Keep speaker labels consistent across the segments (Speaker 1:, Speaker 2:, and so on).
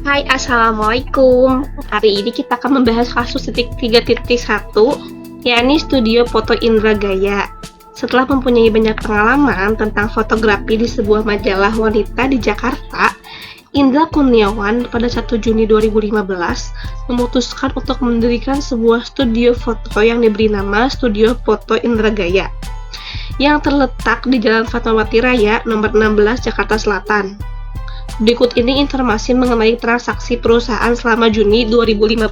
Speaker 1: Hai, Assalamualaikum. Hari ini kita akan membahas kasus 3.1, yakni studio foto Indra Gaya. Setelah mempunyai banyak pengalaman tentang fotografi di sebuah majalah wanita di Jakarta, Indra Kurniawan pada 1 Juni 2015 memutuskan untuk mendirikan sebuah studio foto yang diberi nama Studio Foto Indra Gaya, yang terletak di Jalan Fatmawati Raya, nomor 16, Jakarta Selatan. Berikut ini informasi mengenai transaksi perusahaan selama Juni 2015.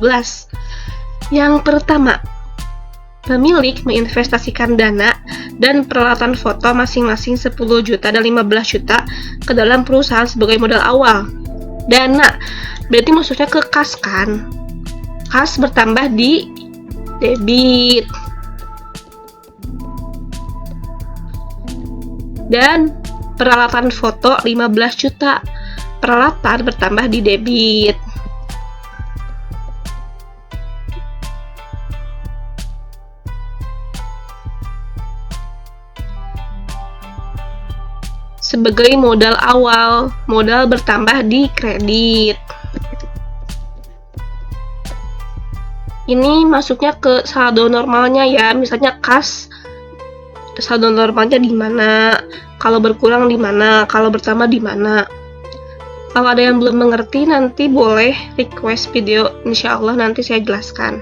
Speaker 1: Yang pertama, pemilik menginvestasikan dana dan peralatan foto masing-masing 10 juta dan 15 juta ke dalam perusahaan sebagai modal awal. Dana, berarti maksudnya ke kas kan? Kas bertambah di debit. Dan peralatan foto 15 juta. Peralatan bertambah di debit. Sebagai modal awal, modal bertambah di kredit. Ini masuknya ke saldo normalnya ya, misalnya kas saldo normalnya di mana, kalau berkurang di mana, kalau bertambah di mana. Kalau ada yang belum mengerti, nanti boleh request video, insya Allah nanti saya jelaskan.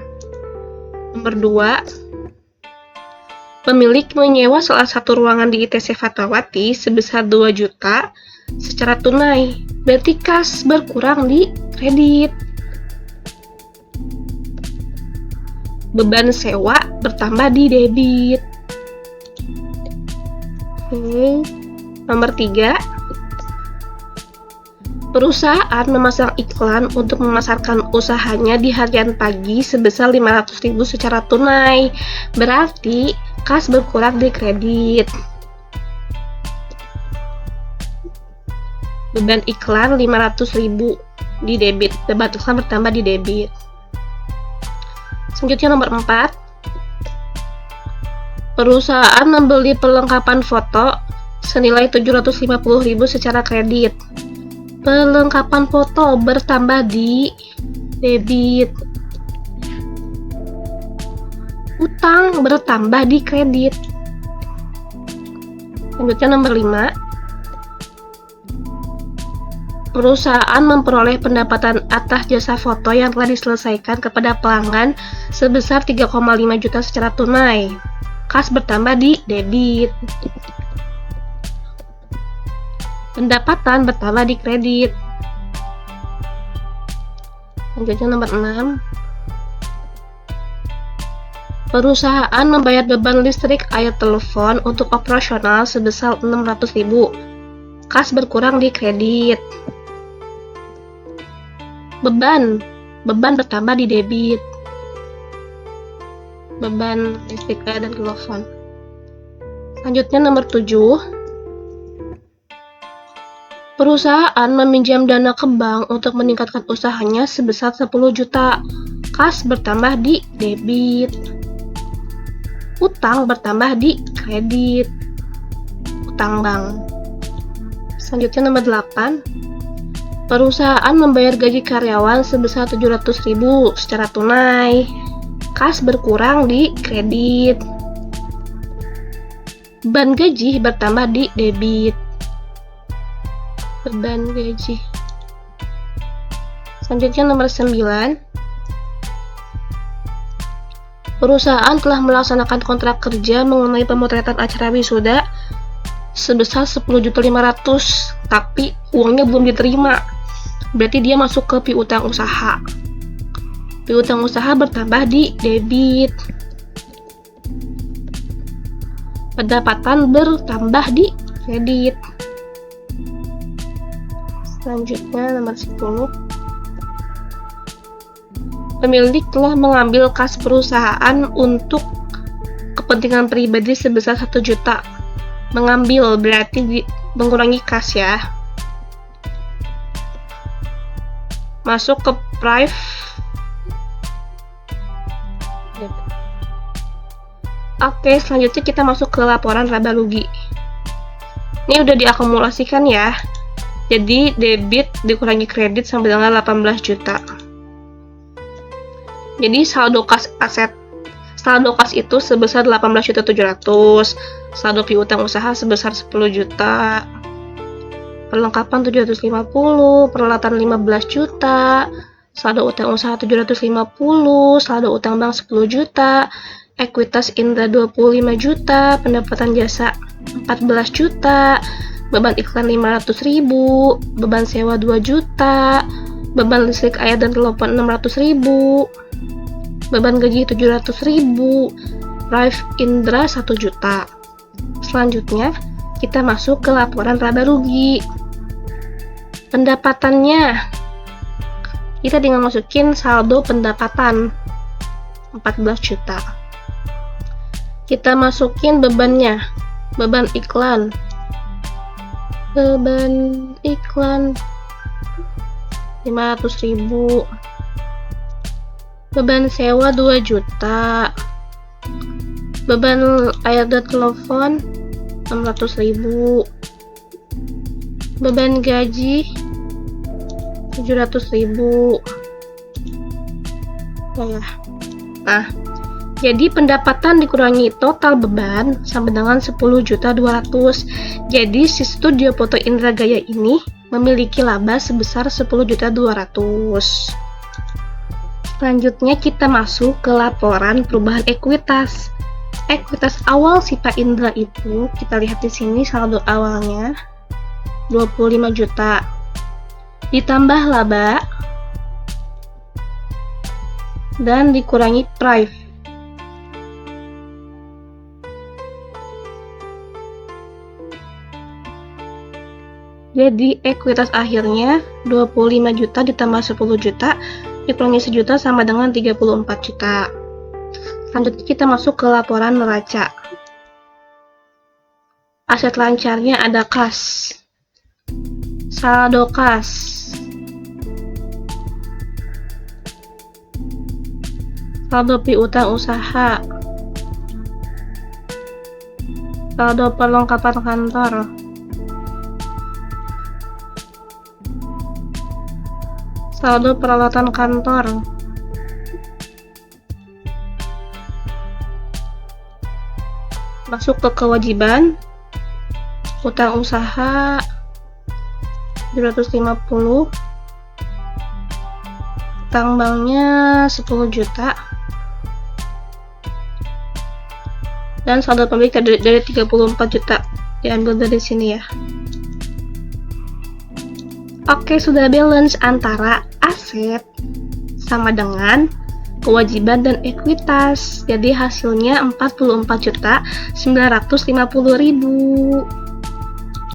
Speaker 1: Nomor 2, pemilik menyewa salah satu ruangan di ITC Fatmawati sebesar 2 juta secara tunai, berarti kas berkurang di kredit. Beban sewa bertambah di debit. Nomor 3, perusahaan memasang iklan untuk memasarkan usahanya di harian pagi sebesar 500.000 secara tunai, berarti kas berkurang di kredit. Beban iklan 500.000 di debit, beban iklan bertambah di debit. Selanjutnya nomor 4, perusahaan membeli perlengkapan foto senilai 750.000 secara kredit. Perlengkapan foto bertambah di debit. Utang bertambah di kredit. Selanjutnya nomor 5, perusahaan memperoleh pendapatan atas jasa foto yang telah diselesaikan kepada pelanggan sebesar 3,5 juta secara tunai. Kas bertambah di debit. Pendapatan bertambah di kredit. Selanjutnya nomor 6, perusahaan membayar beban listrik, air, telepon untuk operasional sebesar 600.000. Kas berkurang di kredit. Beban bertambah di debit. Beban listrik, air, dan telepon. Selanjutnya nomor 7, perusahaan meminjam dana ke bank untuk meningkatkan usahanya sebesar 10 juta. Kas bertambah di debit. Utang bertambah di kredit. Utang bank. Selanjutnya nomor 8, perusahaan membayar gaji karyawan sebesar 700.000 secara tunai. Kas berkurang di kredit. Beban gaji bertambah di debit. Beban gaji. Selanjutnya nomor 9, perusahaan telah melaksanakan kontrak kerja mengenai pemotretan acara wisuda sebesar 10.500.000, tapi uangnya belum diterima, berarti dia masuk ke piutang usaha. Piutang usaha bertambah di debit. Pendapatan bertambah di kredit. Selanjutnya nomor 10, pemilik telah mengambil kas perusahaan untuk kepentingan pribadi sebesar 1 juta. Mengambil berarti mengurangi kas ya. Masuk ke private. Oke, selanjutnya kita masuk ke laporan laba rugi. Ini udah diakumulasikan ya. Jadi debit dikurangi kredit sampai dengan 18 juta. Jadi saldo kas itu sebesar 18.700.000, saldo piutang usaha sebesar 10 juta, perlengkapan 750, peralatan 15 juta, saldo utang usaha 750, saldo utang bank 10 juta, ekuitas Indra 25 juta, pendapatan jasa 14 juta, beban iklan 500.000, beban sewa 2 juta, beban listrik, air, dan telepon 600.000, beban gaji 700.000, Live Indra 1 juta. Selanjutnya, kita masuk ke laporan laba rugi. Pendapatannya, kita tinggal masukin saldo pendapatan 14 juta. Kita masukin bebannya, beban iklan 500.000, beban sewa 2 juta, beban air dan telepon 600.000, beban gaji 700.000. Nah, jadi pendapatan dikurangi total beban sampai dengan 10.200.000. Jadi si studio foto Indra Gaya ini memiliki laba sebesar 10.200.000. Selanjutnya kita masuk ke laporan perubahan ekuitas. Ekuitas awal si Pak Indra itu, kita lihat di sini saldo awalnya 25 juta. Ditambah laba dan dikurangi prive. Jadi ekuitas akhirnya 25 juta ditambah 10 juta dikurangi 1 juta sama dengan 34 juta. Selanjutnya kita masuk ke laporan neraca. Aset lancarnya ada kas, saldo kas, saldo piutang usaha, saldo perlengkapan kantor, saldo peralatan kantor, masuk ke kewajiban, utang usaha 750, utang banknya 10 juta, dan saldo pemilik dari 34 juta diambil dari sini ya. Oke, sudah balance antara aset sama dengan kewajiban dan ekuitas. Jadi hasilnya 44.950.000.